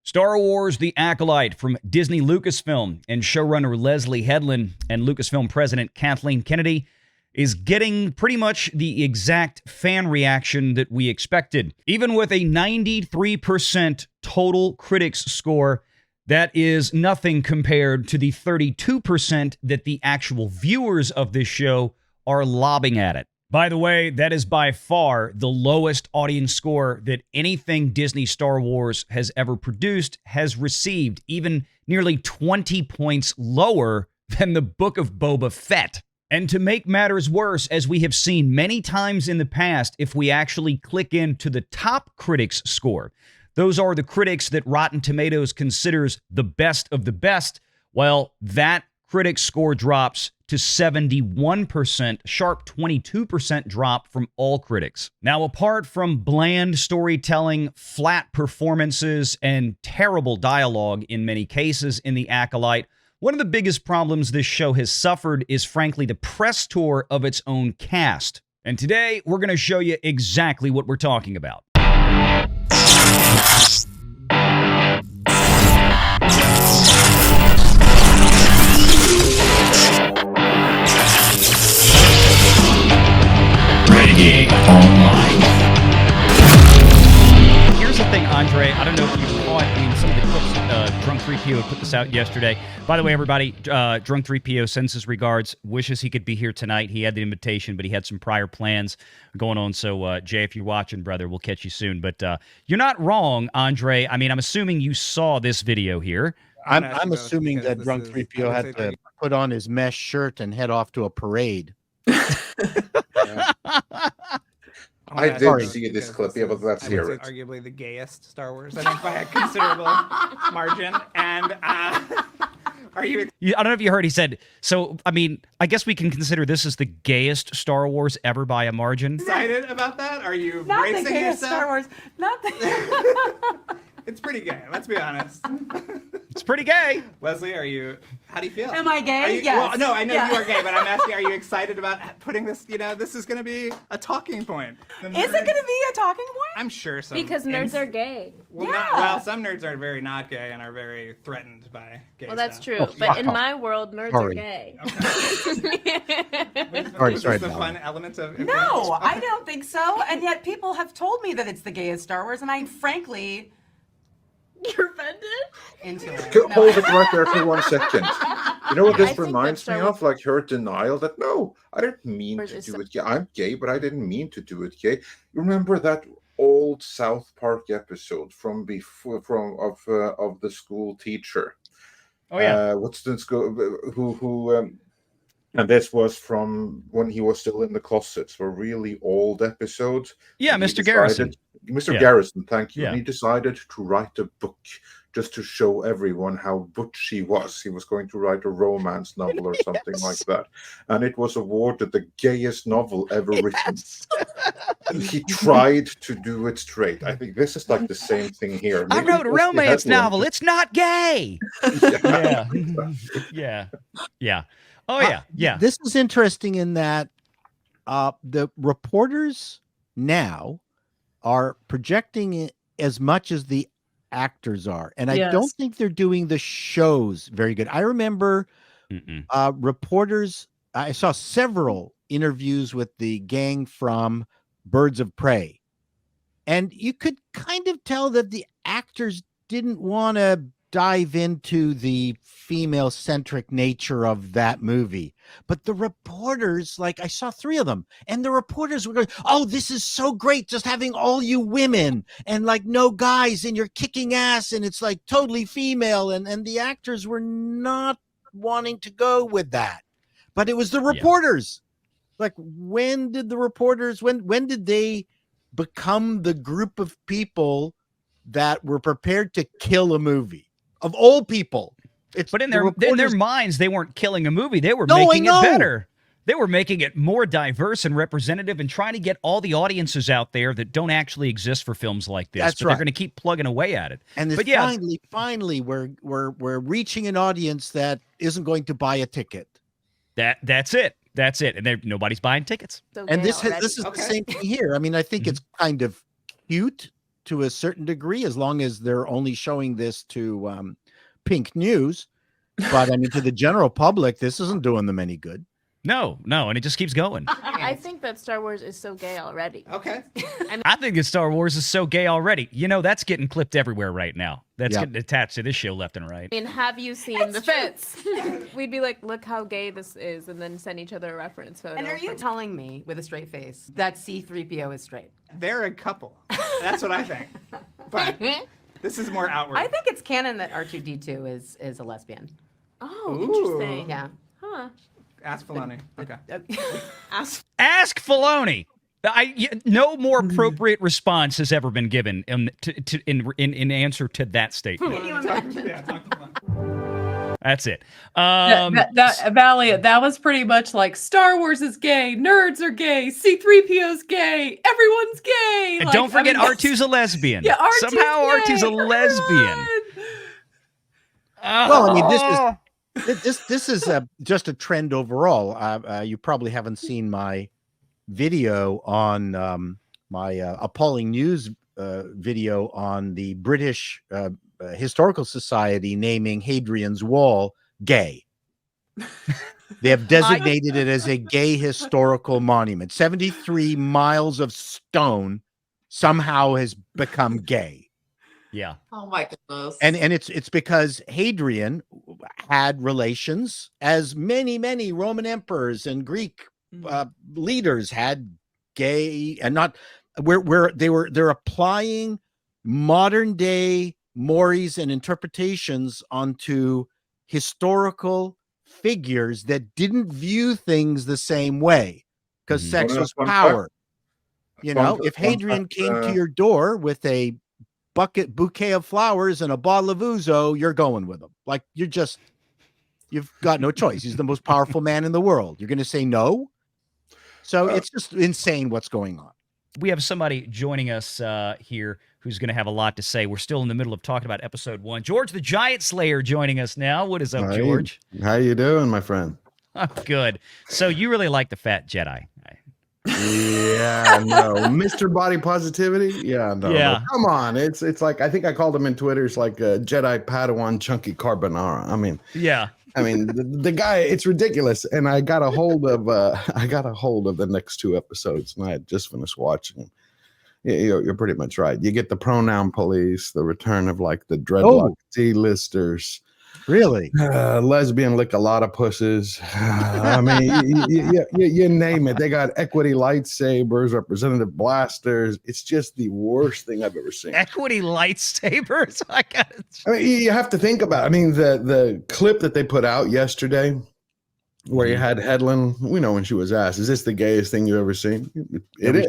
Star Wars: The Acolyte from Disney Lucasfilm and showrunner Leslye Headland and Lucasfilm president Kathleen Kennedy is getting pretty much the exact fan reaction that we expected. Even with a 93% total critics score, that is nothing compared to the 32% that the actual viewers of this show are lobbing at it. By the way, that is by far the lowest audience score that anything Disney Star Wars has ever produced has received, even nearly 20 points lower than the Book of Boba Fett. And to make matters worse, as we have seen many times in the past, if we actually click into the top critics score, those are the critics that Rotten Tomatoes considers the best of the best, well, that critic score drops to 71%, sharp 22% drop from all critics. Now, apart from bland storytelling, flat performances, and terrible dialogue in many cases in The Acolyte, one of the biggest problems this show has suffered is, frankly, the press tour of its own cast. And today, we're going to show you exactly what we're talking about. Renegade Online. Here's the thing, Andre. I don't know if you caught. I mean, some of the clips. Drunk 3PO put this out yesterday. By the way, everybody, Drunk 3PO sends his regards. Wishes he could be here tonight. He had the invitation, but he had some prior plans going on. So, Jay, if you're watching, brother, we'll catch you soon. But you're not wrong, Andre. I mean, I'm assuming you saw this video here. I'm assuming that Drunk 3PO had to put on his mesh shirt and head off to a parade. I did see this clip, yeah, but let's hear it. Arguably the gayest Star Wars, I think, by a considerable margin. And are you? I don't know if you heard. He said, "So, I mean, I guess we can consider this as the gayest Star Wars ever by a margin." Excited about that? Are you not bracing the gayest yourself? Star Wars? Not the. It's pretty gay. Let's be honest. It's pretty gay. Leslye, are you? How do you feel? Am I gay? Yes. Yes. Well, no, I know you are gay, but I'm asking: are you excited about putting this? You know, this is going to be a talking point. Is it going to be a talking point? I'm sure so. Because nerds are gay. Well, some nerds are very not gay and are very threatened by gay. Well, that's stuff. true. But in my world, nerds are gay. Okay. Sorry, the fun element of No, I don't think so. And yet people have told me that it's the gayest Star Wars, and I frankly. You're offended? Into it. Hold it right there for 1 second. You know what this reminds me of? Like her denial that, no, I didn't mean to do it gay. I'm gay, but I didn't mean to do it gay. You remember that old South Park episode from before, of the school teacher? Oh, yeah. What's the school? And this was from when he was still in the closets, a really old episode. Yeah, Mr. Garrison. Mr. Garrison, thank you. Yeah. And he decided to write a book just to show everyone how butch he was. He was going to write a romance novel or something like that. And it was awarded the gayest novel ever written. And he tried to do it straight. I think this is like the same thing here. I wrote a romance novel. It's not gay. Yeah. Yeah. Yeah. Oh, yeah. Yeah. This is interesting in that the reporters now are projecting it as much as the actors are. And I don't think they're doing the shows very good. I remember reporters, I saw several interviews with the gang from Birds of Prey. And you could kind of tell that the actors didn't want to dive into the female-centric nature of that movie. But the reporters, like I saw 3 of them, and the reporters were going, oh, this is so great, just having all you women and like no guys, and you're kicking ass, and it's like totally female. And the actors were not wanting to go with that. But it was the reporters. Like, when did the reporters, when did they become the group of people that were prepared to kill a movie? Of all people. But in their minds, they weren't killing a movie. They were making it better. They were making it more diverse and representative and trying to get all the audiences out there that don't actually exist for films like this. That's but they're going to keep plugging away at it. And finally, we're reaching an audience that isn't going to buy a ticket. That's it. That's it. And nobody's buying tickets. And this is the same thing here. I mean, I think it's kind of cute to a certain degree, as long as they're only showing this to Pink News. But I mean, to the general public, this isn't doing them any good. No, and it just keeps going. I think that Star Wars is so gay already. Okay. I think that Star Wars is so gay already. That's getting clipped everywhere right now. That's getting attached to this show left and right. I mean, have you seen the fits? We'd be like, look how gay this is, and then send each other a reference photo. And are you telling me, with a straight face, that C-3PO is straight? They're a couple. That's what I think. But this is more outward. I think it's canon that R2-D2 is a lesbian. Oh, Ooh. interesting. Yeah. Huh. Ask Filoni. Okay. Ask Filoni. No more appropriate response has ever been given in answer to that statement. Can you imagine? Yeah, talk to Filoni. That's it. Valiant, that was pretty much like Star Wars is gay, nerds are gay, C-3PO's gay, everyone's gay. And Like, don't forget, I mean, R2's a lesbian. Yeah, R2's Somehow gay. R2's a lesbian. Well, I mean, this is just a trend overall. You probably haven't seen my video on my appalling news video on the British Historical Society naming Hadrian's Wall gay. They have designated it as a gay historical monument. 73 miles of stone somehow has become gay. Yeah. Oh my goodness. And it's because Hadrian had relations, as many Roman emperors and Greek leaders had gay, and not where they're applying modern day mores and interpretations onto historical figures that didn't view things the same way, because sex was power. If Hadrian came to your door with a bouquet of flowers and a bottle of ouzo, you're going with him. Like, you've got no choice. He's the most powerful man in the world. You're going to say no? So it's just insane what's going on. We have somebody joining us here who's going to have a lot to say. We're still in the middle of talking about episode 1. George the Giant Slayer joining us now. What is up, George? How you doing, my friend? I'm good. So you really like the fat Jedi. Yeah, no. Mr. Body Positivity? Yeah, no. Yeah. Come on. It's like, I think I called him in Twitter, it's like a Jedi Padawan Chunky Carbonara. Yeah. The guy, it's ridiculous. And I got a hold of the next 2 episodes, and I had just finished watching them. You're pretty much right. You get the pronoun police, the return of like the dreadlock D-listers. Really? Lesbian lick a lot of pusses. I mean, you name it. They got equity lightsabers, representative blasters. It's just the worst thing I've ever seen. Equity lightsabers? I mean, you have to think about it. I mean, the clip that they put out yesterday where you had Headland, we know when she was asked, is this the gayest thing you've ever seen? It is.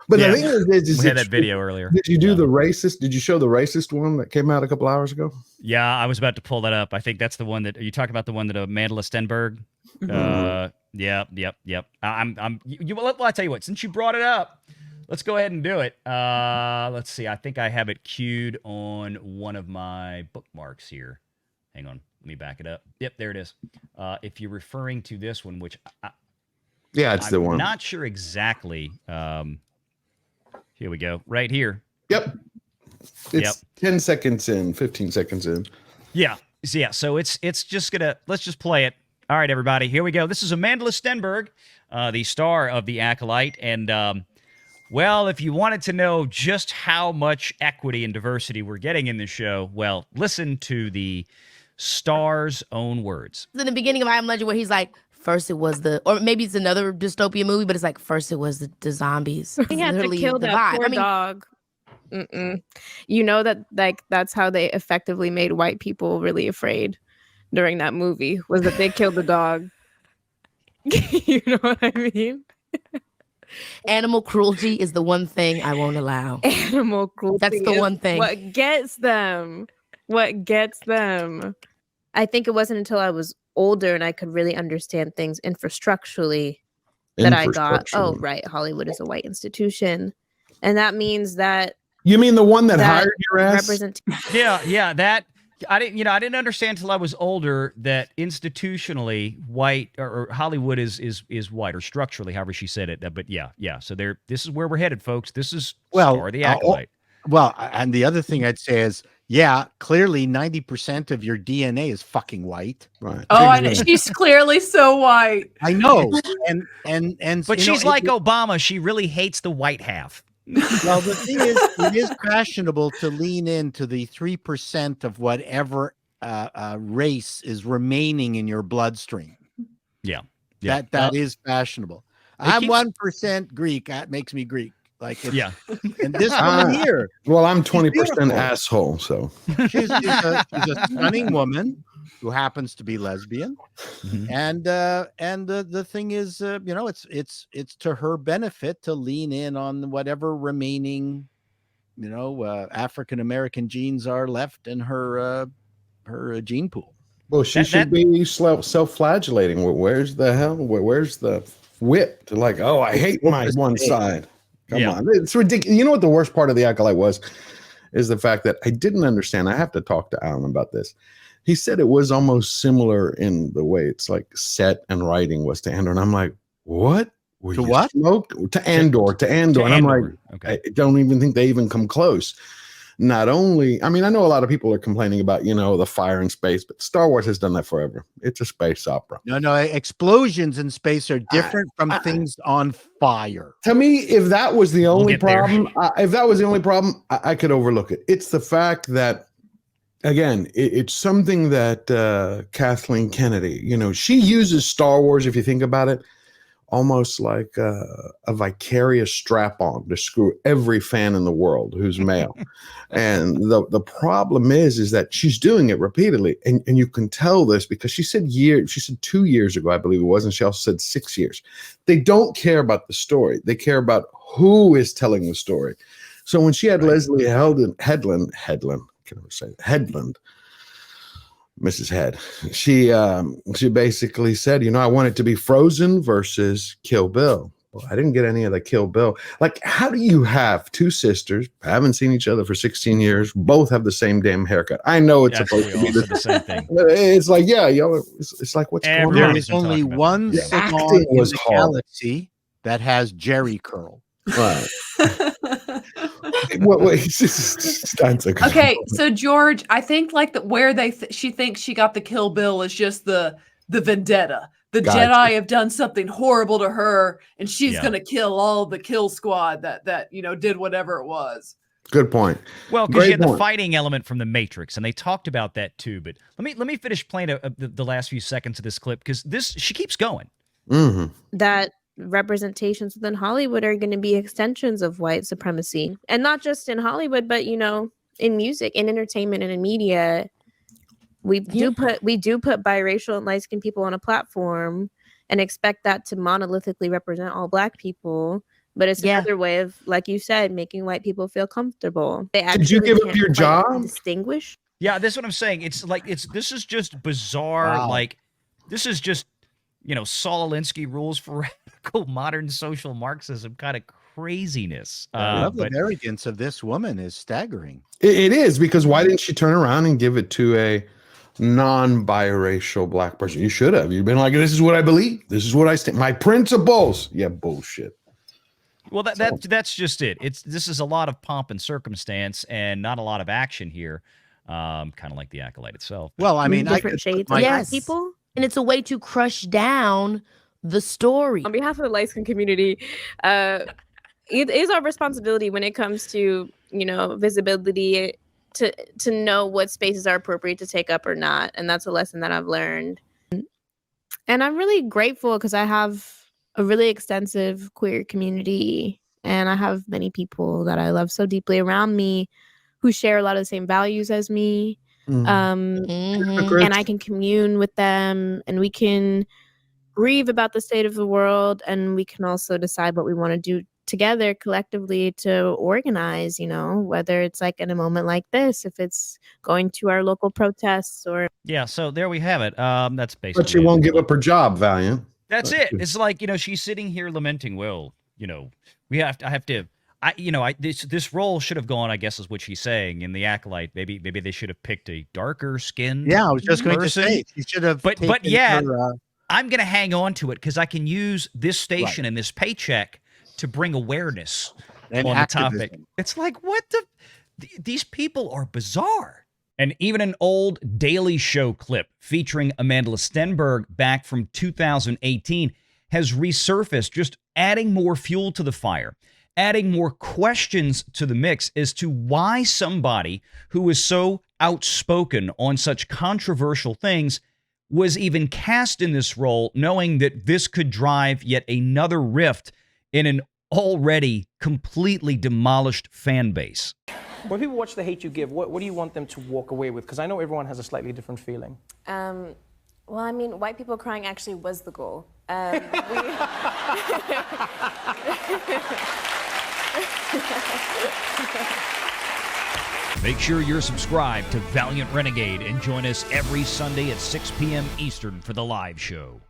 But the thing is we had that video earlier. Did you do the racist? Did you show the racist one that came out a couple hours ago? Yeah, I was about to pull that up. I think that's the one that you talk about. The one that Amandla Stenberg. Yep. Well, I'll tell you what. Since you brought it up, let's go ahead and do it. Let's see. I think I have it queued on one of my bookmarks here. Hang on. Let me back it up. Yep, there it is. If you're referring to this one, which it's the one. I'm not sure exactly. Here we go. Right here. Yep. It's 10 seconds in, 15 seconds in. Yeah. So it's just let's just play it. All right, everybody. Here we go. This is Amandla Stenberg, the star of The Acolyte. And, well, if you wanted to know just how much equity and diversity we're getting in this show, well, listen to the star's own words. In the beginning of I Am Legend, where he's like, first it was or maybe it's another dystopian movie, but it's like, first it was the zombies. He had to kill that poor dog. You know that, like, that's how they effectively made white people really afraid during that movie, was that they killed the dog. You know what I mean? Animal cruelty is the one thing I won't allow. Animal cruelty. That's the one thing. What gets them. I think it wasn't until I was older and I could really understand things infrastructurally that I got, oh, right, Hollywood is a white institution. And that means that... You mean the one that hired your ass? Yeah, that... I didn't understand until I was older that institutionally white or Hollywood is white, or structurally, however she said it. But yeah. So this is where we're headed, folks. This is Star the Acolyte. Well, and the other thing I'd say is, yeah, clearly 90% of your DNA is fucking white. Right. Oh, I know. She's clearly so white. I know. And But you know, she's like Obama. She really hates the white half. well, the thing is, it is fashionable to lean into the 3% of whatever race is remaining in your bloodstream. Yeah. That is fashionable. I'm 1% Greek. That makes me Greek. Like, yeah. And this woman here. Well, I'm 20% asshole, so she's a stunning woman who happens to be lesbian, and the thing is, you know, it's to her benefit to lean in on whatever remaining, you know, African American genes are left in her gene pool. Well, she should be self-flagellating. Where's the hell? Where's the whip to like? Oh, I hate my one side. Come on, it's ridiculous. You know what the worst part of the Acolyte was? Is the fact that I didn't understand. I have to talk to Alan about this. He said it was almost similar in the way it's like set and writing was to Andor, and I'm like, what? To what? To Andor, and I'm like, okay. I don't even think they even come close. Not only, I mean, I know a lot of people are complaining about, you know, the fire in space, but Star Wars has done that forever. It's a space opera. No, explosions in space are different from things on fire. To me, if that was the only problem, I could overlook it. It's the fact that, again, it's something that Kathleen Kennedy, you know, she uses Star Wars, if you think about it, almost like a vicarious strap-on to screw every fan in the world who's male. And the problem is that she's doing it repeatedly. And you can tell this because she said 2 years ago, I believe it was, and she also said 6 years. They don't care about the story. They care about who is telling the story. So when she had Leslye Headland, Mrs. Head, she basically said, you know, I want it to be Frozen versus Kill Bill. Well, I didn't get any of the Kill Bill. Like, how do you have two sisters, haven't seen each other for 16 years, both have the same damn haircut? I know it's supposed to be the same thing. It's like, yeah, yo, it's like, what's going on? There is only one song in the galaxy that has Jerry curl. Right. Okay, so George, I think like where she thinks she got the Kill Bill is just the vendetta. The Jedi have done something horrible to her, and she's gonna kill all the kill squad that you know did whatever it was. Good point. Well, because you had the fighting element from the Matrix, and they talked about that too. But let me finish playing the last few seconds of this clip because she keeps going. That representations within Hollywood are going to be extensions of white supremacy, and not just in Hollywood, but you know, in music, in entertainment, and in media. We do put biracial and light-skinned people on a platform and expect that to monolithically represent all Black people, but it's another way of, like you said, making white people feel comfortable. Did you give up your job? Distinguish? Yeah, that's what I'm saying. It's like this is just bizarre. Wow. Like this is just, you know, Saul Alinsky rules for radical modern social Marxism kind of craziness. The level of arrogance of this woman is staggering. It is, because why didn't she turn around and give it to a non-biracial Black person? You should have. You've been like, this is what I believe. This is what I stand. My principles. Yeah, bullshit. Well, that's just it. This is a lot of pomp and circumstance and not a lot of action here. Kind of like the Acolyte itself. Well, I mean, different shades of Black people. And it's a way to crush down the story. On behalf of the light-skinned community, it is our responsibility when it comes to, you know, visibility to know what spaces are appropriate to take up or not. And that's a lesson that I've learned. And I'm really grateful because I have a really extensive queer community, and I have many people that I love so deeply around me who share a lot of the same values as me. And I can commune with them, and we can grieve about the state of the world, and we can also decide what we want to do together collectively to organize, you know, whether it's like in a moment like this, if it's going to our local protests or so there we have it. That's basically But she won't give up her job, Valiant. That's it. It's like, you know, she's sitting here lamenting, well, you know, this role should have gone, I guess is what she's saying, in the Acolyte. Maybe they should have picked a darker skinned Yeah, I was just going to person. say she should have. But I'm going to hang on to it because I can use this station and this paycheck to bring awareness and on activism. the topic. It's like, what the? These people are bizarre. And even an old Daily Show clip featuring Amandla Stenberg back from 2018 has resurfaced, just adding more fuel to the fire, adding more questions to the mix as to why somebody who is so outspoken on such controversial things was even cast in this role, knowing that this could drive yet another rift in an already completely demolished fan base. When people watch The Hate You Give, what do you want them to walk away with? Because I know everyone has a slightly different feeling. Well, I mean, white people crying actually was the goal. Make sure you're subscribed to Valiant Renegade and join us every Sunday at 6 p.m. Eastern for the live show.